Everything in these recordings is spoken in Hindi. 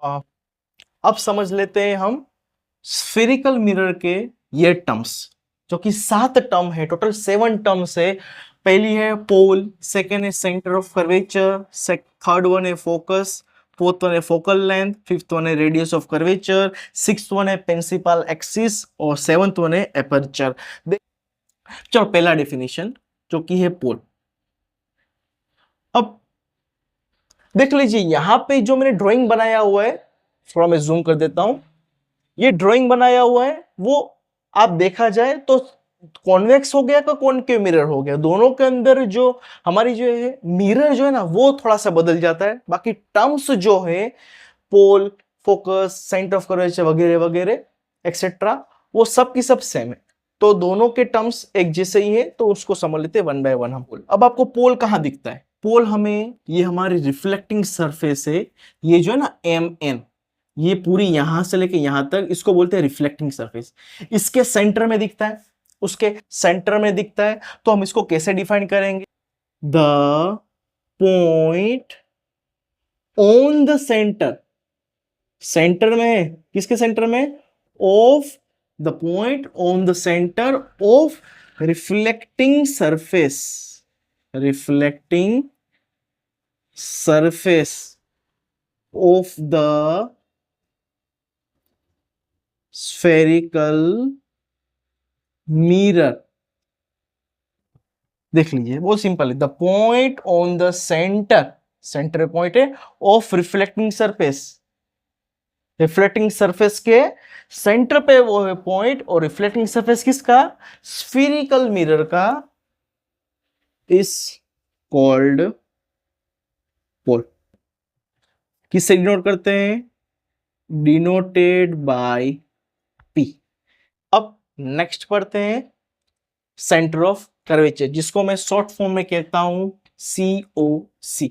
आ, अब समझ लेते हैं हम स्फेरिकल मिरर के ये टर्म्स, जो कि 7 टर्म है, टोटल 7 टर्म्स है। पहली है पोल, सेकेंड है centre of curvature, third one है फोकस, फोर्थ वन है फोकल लेंथ, फिफ्थ वन है radius of curvature, sixth one है प्रिंसिपल एक्सिस और सेवंथ वन है एपर्चर। चलो पहला डेफिनेशन जो कि है पोल। अब देख लीजिए यहां पे जो मैंने ड्राइंग बनाया हुआ है, थोड़ा मैं जूम कर देता हूं। ये ड्राइंग बनाया हुआ है वो आप देखा जाए तो कॉन्वेक्स हो गया का कॉनकेव मिरर हो गया, दोनों के अंदर जो हमारी जो है मिरर जो है ना वो थोड़ा सा बदल जाता है, बाकी टर्म्स जो है पोल, फोकस, सेंटर ऑफ कर्वेचर वगैरह वगैरह एक्सेट्रा वो सब की सब सेम है। तो दोनों के टर्म्स एक जैसे ही है, तो उसको समझ लेते हैं वन बाय वन हम पोल। अब आपको पोल कहां दिखता है? पोल हमें ये हमारी रिफ्लेक्टिंग सरफेस है, ये जो है ना एम एन, ये पूरी यहां से लेके यहां तक इसको बोलते हैं रिफ्लेक्टिंग सरफेस। इसके सेंटर में दिखता है, उसके सेंटर में दिखता है, तो हम इसको कैसे डिफाइन करेंगे? The point on the centre, centre में है, किसके सेंटर में? Of the point on the centre of reflecting surface, reflecting surface of the spherical mirror. देख लीजिए बहुत सिंपल है, the point on the centre, centre point है of reflecting surface, reflecting surface के सेंटर पे वो है पॉइंट, और रिफ्लेक्टिंग सरफेस किसका? स्फीरिकल मिरर का, इज कॉल्ड पोल। किससे डिनोट करते हैं? Denoted by P. अब नेक्स्ट पढ़ते हैं सेंटर ऑफ कर्वेचर, जिसको मैं शॉर्ट फॉर्म में कहता हूं COC।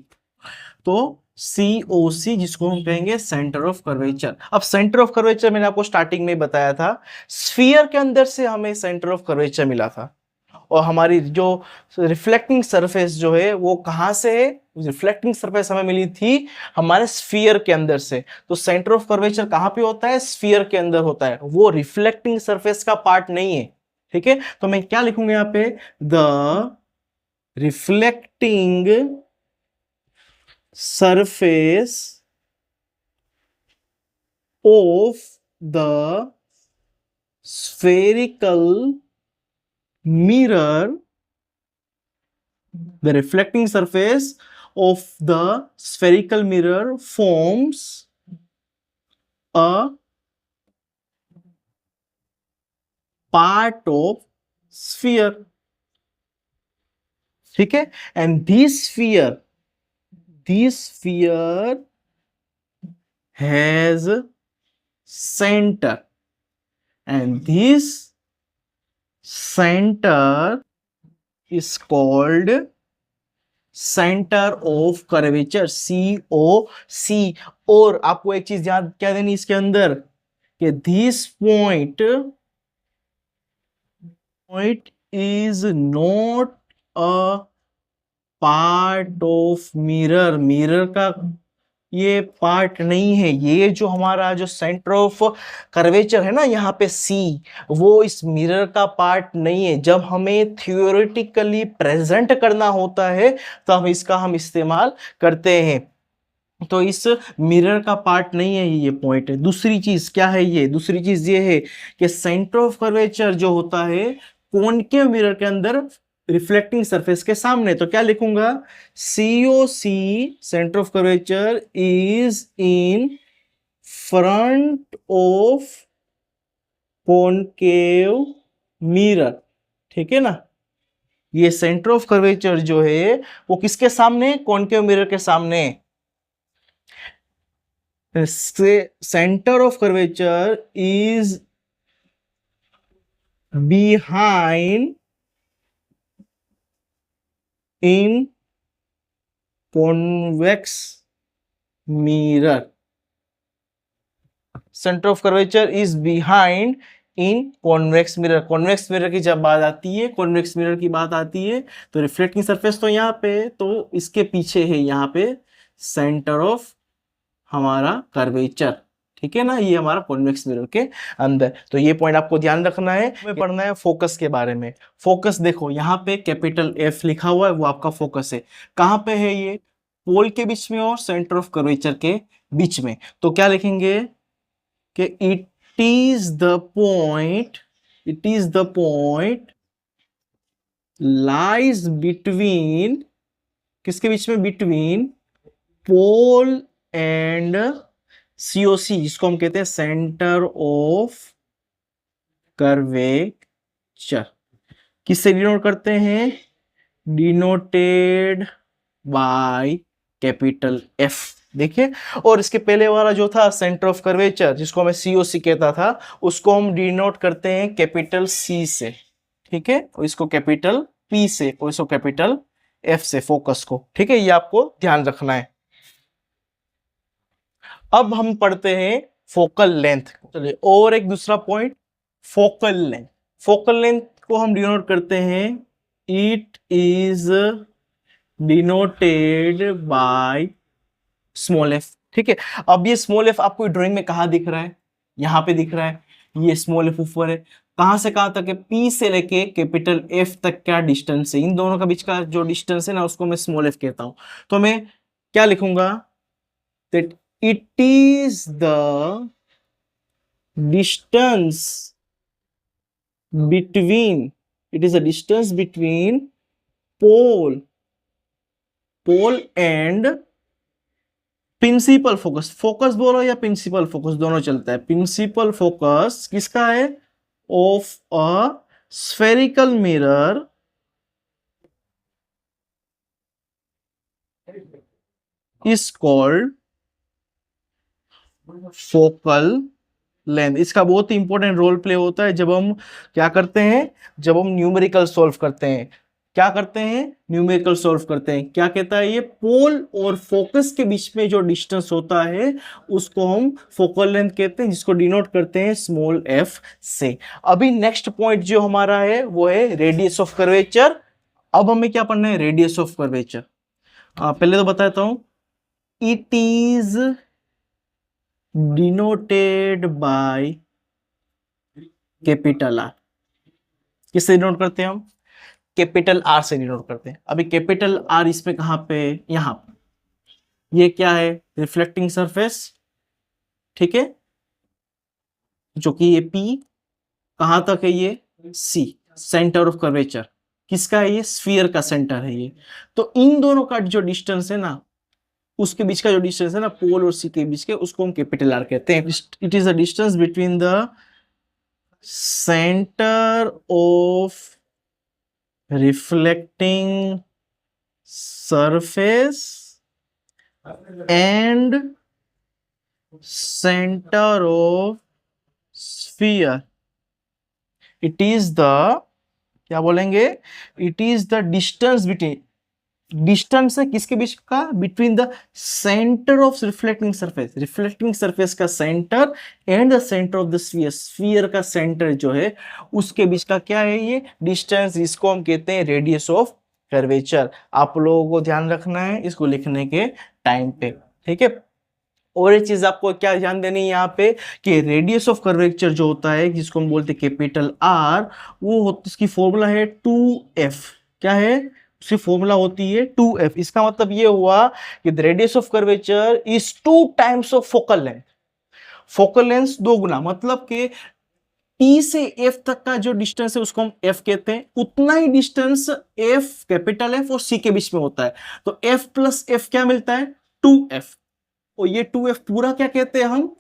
तो COC जिसको हम कहेंगे सेंटर ऑफ कर्वेचर। अब सेंटर ऑफ कर्वेचर मैंने आपको स्टार्टिंग में बताया था, स्फीयर के अंदर से हमें सेंटर ऑफ कर्वेचर मिला था, और हमारी जो रिफ्लेक्टिंग सरफेस जो है वो कहां से है? रिफ्लेक्टिंग सरफेस हमें मिली थी हमारे स्फीयर के अंदर से। तो सेंटर ऑफ कर्वेचर कहां पे होता है? स्फीयर के अंदर होता है, वो रिफ्लेक्टिंग सरफेस का पार्ट नहीं है। ठीक है, तो मैं क्या लिखूंगा यहां पे? The reflecting surface of the spherical mirror, the reflecting surface of the spherical mirror forms a part of sphere. ठीक है, and this sphere has center, and this center is called centre of curvature, COC। और आपको एक चीज याद क्या देनी इसके अंदर, कि this point is not a part of mirror, mirror का ये पार्ट नहीं है। ये जो हमारा जो सेंटर ऑफ कर्वेचर है ना यहाँ पे C, वो इस मिरर का पार्ट नहीं है। जब हमें थियोरेटिकली प्रेजेंट करना होता है तो हम इसका इस्तेमाल करते हैं, तो इस मिरर का पार्ट नहीं है ये पॉइंट है। दूसरी चीज क्या है? ये दूसरी चीज ये है कि सेंटर ऑफ कर्वेचर जो होता है कॉनकेव मिरर के अंदर रिफ्लेक्टिंग सरफेस के सामने। तो क्या लिखूंगा? COC centre of curvature is in front of concave mirror. ठीक है ना, ये सेंटर ऑफ कर्वेचर जो है वो किसके सामने? कॉनकेव मिरर के सामने। Centre of curvature is behind in convex mirror, centre of curvature is behind in convex mirror. Convex mirror की जब बात आती है, कॉन्वेक्स मिरर की बात आती है, तो रिफ्लेक्टिंग सरफेस तो यहाँ पे, तो इसके पीछे है यहाँ पे सेंटर ऑफ हमारा कर्वेचर, ठीक है ना, ये हमारा कॉन्वेक्स मिरर के अंदर। तो ये पॉइंट आपको ध्यान रखना है। हमें पढ़ना है फोकस के बारे में। फोकस देखो यहाँ पे कैपिटल F लिखा हुआ है, वो आपका फोकस है। कहाँ पे है ये? पोल के बीच में और सेंटर ऑफ कर्वेचर के बीच में। तो क्या लिखेंगे कि it is the point, it is the point lies between, किसके बीच में? बिटवीन पोल एंड COC, जिसको हम कहते हैं सेंटर ऑफ कर्वेचर। किससे डिनोट करते हैं? Denoted by capital F। देखिए, और इसके पहले वाला जो था सेंटर ऑफ कर्वेचर, जिसको मैं COC कहता था, उसको हम डिनोट करते हैं कैपिटल C से, ठीक है, और इसको कैपिटल P से, और इसको कैपिटल F से, फोकस को, ठीक है, ये आपको ध्यान रखना है। अब हम पढ़ते हैं फोकल लेंथ। चलिए, और एक दूसरा point, focal length. Focal length को हम डिनोट करते हैं, it is denoted by small f, ठीक है। अब ये स्मॉल f आपको ड्राइंग में कहाँ दिख रहा है? यहाँ पे दिख रहा है, ये स्मॉल f ऊपर है। कहां से कहां तक है? P से लेके कैपिटल F तक क्या डिस्टेंस है? इन दोनों का बीच का जो डिस्टेंस है ना, उसको मैं स्मॉल f कहता हूं। तो मैं क्या लिखूंगा? That it is the distance between, it is the distance between pole and principal focus. Focus बोलो या प्रिंसिपल फोकस, दोनों चलता है। प्रिंसिपल फोकस किसका है? Of a spherical mirror is called focal length. इसका बहुत ही इंपॉर्टेंट रोल प्ले होता है जब हम क्या करते हैं, जब हम न्यूमेरिकल सॉल्व करते हैं। क्या करते हैं? न्यूमेरिकल सॉल्व करते हैं। क्या कहता है ये? पोल और फोकस के बीच में जो डिस्टेंस होता है उसको हम फोकल लेंथ कहते हैं, जिसको डिनोट करते हैं स्मॉल f से। अभी नेक्स्ट पॉइंट जो हमारा है वो है रेडियस ऑफ कर्वेचर। अब हमें क्या पढ़ना है? Radius of curvature. पहले तो बताता हूं, it is denoted by capital R। किससे डिनोट करते हैं हम? कैपिटल R से डिनोट करते हैं। अभी कैपिटल R इसमें कहां पे? यहां पे। ये क्या है? रिफ्लेक्टिंग सरफेस, ठीक है, जो कि ये P कहां तक है? ये C, सेंटर ऑफ कर्वेचर। किसका है ये? स्फीयर का सेंटर है ये। तो इन दोनों का जो डिस्टेंस है ना, उसके बीच का जो डिस्टेंस है ना, पोल और C के बीच के, उसको हम कैपिटल R कहते हैं। It is the distance between the centre of reflecting surface and center of sphere. It is the, क्या बोलेंगे? It is the distance between, distance है किसके बीच का? Between the centre of reflecting surface, reflecting surface का centre and the centre of the sphere, sphere का सेंटर जो है उसके बीच का क्या है ये डिस्टेंस? इसको हम कहते हैं रेडियस ऑफ कर्वेचर। आप लोगों को ध्यान रखना है इसको लिखने के टाइम पे, ठीक है। और एक चीज आपको क्या ध्यान देनी है यहाँ पे कि रेडियस ऑफ कर्वेचर जो होता है, जिसको हम बोलते हैं कैपिटल R, वो इसकी फॉर्मूला है 2f। क्या है उसकी फॉर्मूला? होती है 2f। इसका मतलब ये हुआ कि the radius of curvature is 2 times of focal length. Focal length 2 गुना, मतलब कि P से F तक का जो डिस्टेंस है उसको हम F कहते हैं। उतना ही डिस्टेंस F, कैपिटल F और C के बीच में होता है। तो F प्लस F क्या मिलता है? 2f। और ये 2f पूरा क्या कहते हैं हम?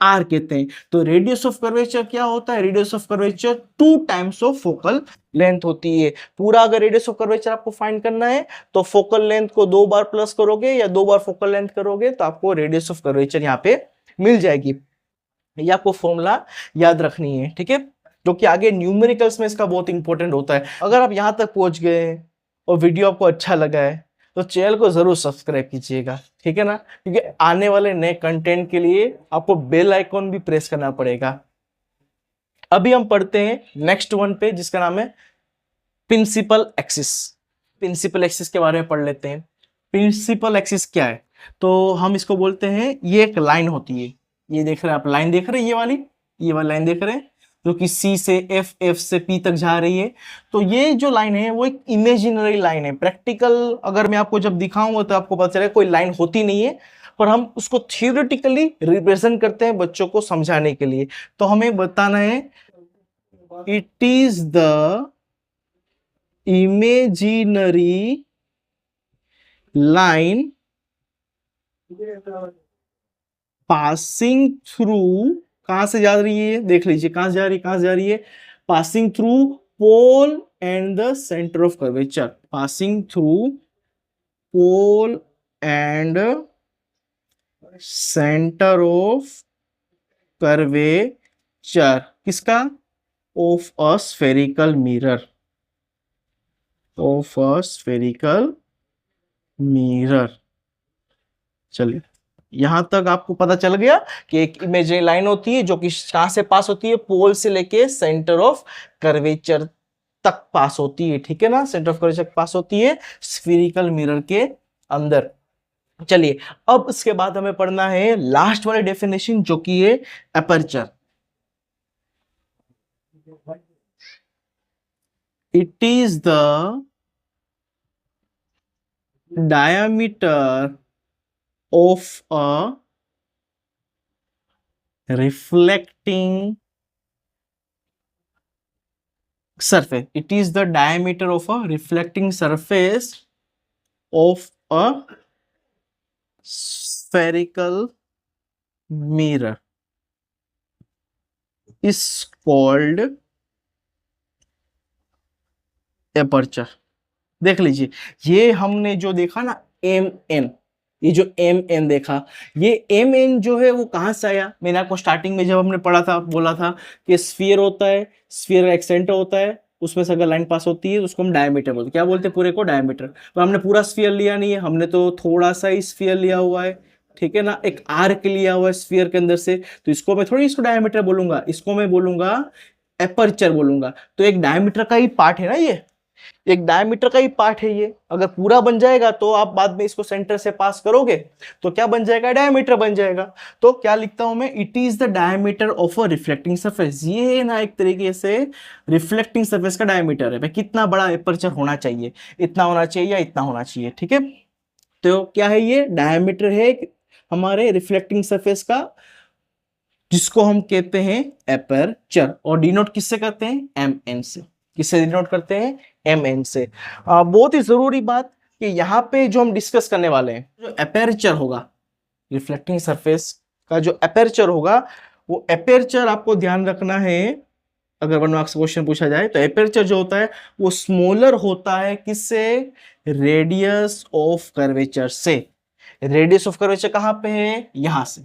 R कहते हैं। तो रेडियस ऑफ कर्वेचर क्या होता है? Radius of curvature 2 times of focal length होती है। पूरा अगर रेडियस ऑफ कर्वेचर आपको फाइंड करना है तो फोकल लेंथ को 2 बार प्लस करोगे या 2 बार फोकल लेंथ करोगे तो आपको रेडियस ऑफ कर्वेचर यहाँ पे मिल जाएगी। ये आपको फॉर्मूला याद रखनी है, ठीक है, क्योंकि आगे न्यूमेरिकल्स में इसका बहुत इंपॉर्टेंट होता है। अगर आप यहाँ तक पहुंच गए और वीडियो आपको अच्छा लगा है तो चैनल को जरूर सब्सक्राइब कीजिएगा, ठीक है ना, क्योंकि आने वाले नए कंटेंट के लिए आपको बेल आइकॉन भी प्रेस करना पड़ेगा। अभी हम पढ़ते हैं नेक्स्ट वन पे, जिसका नाम है प्रिंसिपल एक्सिस। प्रिंसिपल एक्सिस के बारे में पढ़ लेते हैं। प्रिंसिपल एक्सिस क्या है? तो हम इसको बोलते हैं, ये एक लाइन होती है, ये देख रहे हैं आप, लाइन देख रहे हैं, ये वाली लाइन देख रहे हैं, जो कि सी से एफ, एफ से पी तक जा रही है। तो ये जो लाइन है वो एक इमेजिनरी लाइन है। प्रैक्टिकल अगर मैं आपको जब दिखाऊंगा तो आपको पता चलेगा कोई लाइन होती नहीं है, पर हम उसको थियोरेटिकली रिप्रेजेंट करते हैं बच्चों को समझाने के लिए। तो हमें बताना है, it is the imaginary line passing through, कहां से जा रही है, देख लीजिए कहां से जा रही है, कहां से जा रही है, passing through pole and the centre of curvature, passing through pole and centre of curvature, किसका, of a spherical mirror, of a spherical mirror. चलिए यहां तक आपको पता चल गया कि एक इमेजिनरी लाइन होती है जो कि कहां से पास होती है, पोल से लेके सेंटर ऑफ कर्वेचर तक पास होती है, ठीक है ना, सेंटर ऑफ कर्वेचर पास होती है स्फेरिकल मिरर के अंदर। चलिए अब इसके बाद हमें पढ़ना है लास्ट वाली डेफिनेशन जो कि है aperture. It is the diameter of a reflecting surface. It is the diameter of a reflecting surface of a spherical mirror is called aperture. देख लीजिए, ये हमने जो देखा ना एम एन, ये जो एम एन देखा, ये एम एन जो है वो कहां से आया, मैंने आपको स्टार्टिंग में जब हमने पढ़ा था बोला था कि स्फीयर होता है, स्फीयर का एक सेंटर होता है, उसमें से अगर लाइन पास होती है तो उसको हम डायमीटर बोलते हैं। क्या बोलते हैं, पूरे को डायमीटर। पर हमने पूरा स्फीयर लिया नहीं है, हमने तो थोड़ा सा ही स्फीयर लिया हुआ है, ठीक है ना, एक आर्क लिया हुआ है स्फीयर के अंदर से, तो इसको मैं थोड़ी इसको डायमीटर बोलूंगा, इसको मैं बोलूंगा एपर्चर बोलूंगा। तो एक डायमीटर का ही पार्ट है ना, ये एक डायमीटर का ही पार्ट है ये। अगर पूरा बन जाएगा तो आप बाद में इसको सेंटर से पास करोगे तो क्या बन जाएगा, डायमीटर बन जाएगा। तो क्या लिखता हूं मैं, it is the diameter of a reflecting surface. ये ना एक तरीके से रिफ्लेक्टिंग सरफेस का डायमीटर है भाई, कितना बड़ा एपर्चर होना चाहिए, इतना होना चाहिए या इतना होना चाहिए, ठीक है। तो क्या है, ये डायमीटर है हमारे रिफ्लेक्टिंग सरफेस का, जिसको हम कहते हैं एपर्चर, और डिनोट किससे करते हैं, एम एन से। किससे डिनोट करते हैं, एम एन से। बहुत ही जरूरी बात कि यहाँ पे जो हम डिस्कस करने वाले हैं, जो एपर्चर होगा, रिफ्लेक्टिंग सरफेस का जो एपर्चर होगा, वो एपर्चर आपको ध्यान रखना है। अगर 1 मार्क्स क्वेश्चन पूछा जाए तो एपर्चर जो होता है वो स्मॉलर होता है किससे, रेडियस ऑफ कर्वेचर से। रेडियस ऑफ कर्वेचर कहां पे है, यहां से,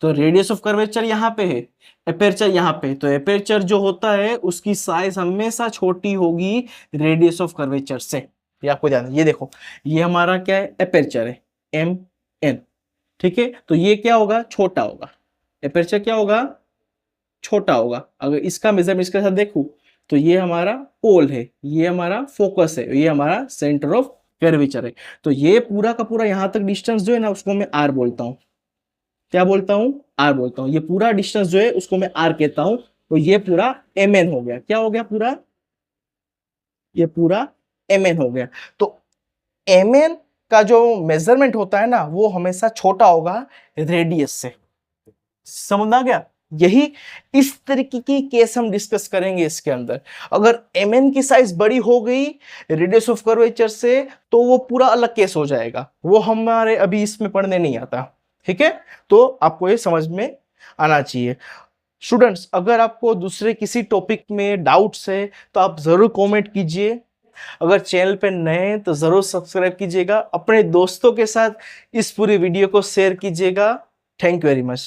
तो रेडियस ऑफ कर्वेचर यहाँ पे है, एपर्चर यहाँ पे, तो एपर्चर जो होता है उसकी साइज हमेशा छोटी होगी रेडियस ऑफ कर्वेचर से। ये आपको ध्यान, ये देखो, ये हमारा क्या है, एपर्चर है एम एन, ठीक है। तो ये क्या होगा, छोटा होगा, एपर्चर क्या होगा, छोटा होगा। अगर इसका मेजरमेंट इसके साथ देखूं तो ये हमारा पोल है, ये हमारा फोकस है, ये हमारा सेंटर ऑफ कर्वेचर है। तो ये पूरा का पूरा यहां तक डिस्टेंस जो है ना उसको मैं आर बोलता हूं। क्या बोलता हूं, आर बोलता हूं। ये पूरा डिस्टेंस जो है उसको मैं आर कहता हूं। तो ये पूरा एम एन हो गया। क्या हो गया पूरा, ये पूरा एम एन हो गया। तो एम एन का जो मेजरमेंट होता है ना वो हमेशा छोटा होगा रेडियस से। समझ आ गया, यही इस तरीके की केस हम डिस्कस करेंगे इसके अंदर। अगर एम एन की साइज बड़ी हो गई रेडियस ऑफ कर्वेचर से तो वो पूरा अलग केस हो जाएगा, वो हमारे अभी इसमें पढ़ने नहीं आता, ठीक है। तो आपको ये समझ में आना चाहिए। स्टूडेंट्स, अगर आपको दूसरे किसी टॉपिक में डाउट्स है तो आप जरूर कमेंट कीजिए। अगर चैनल पे नए हैं तो जरूर सब्सक्राइब कीजिएगा, अपने दोस्तों के साथ इस पूरी वीडियो को शेयर कीजिएगा। Thank you very much.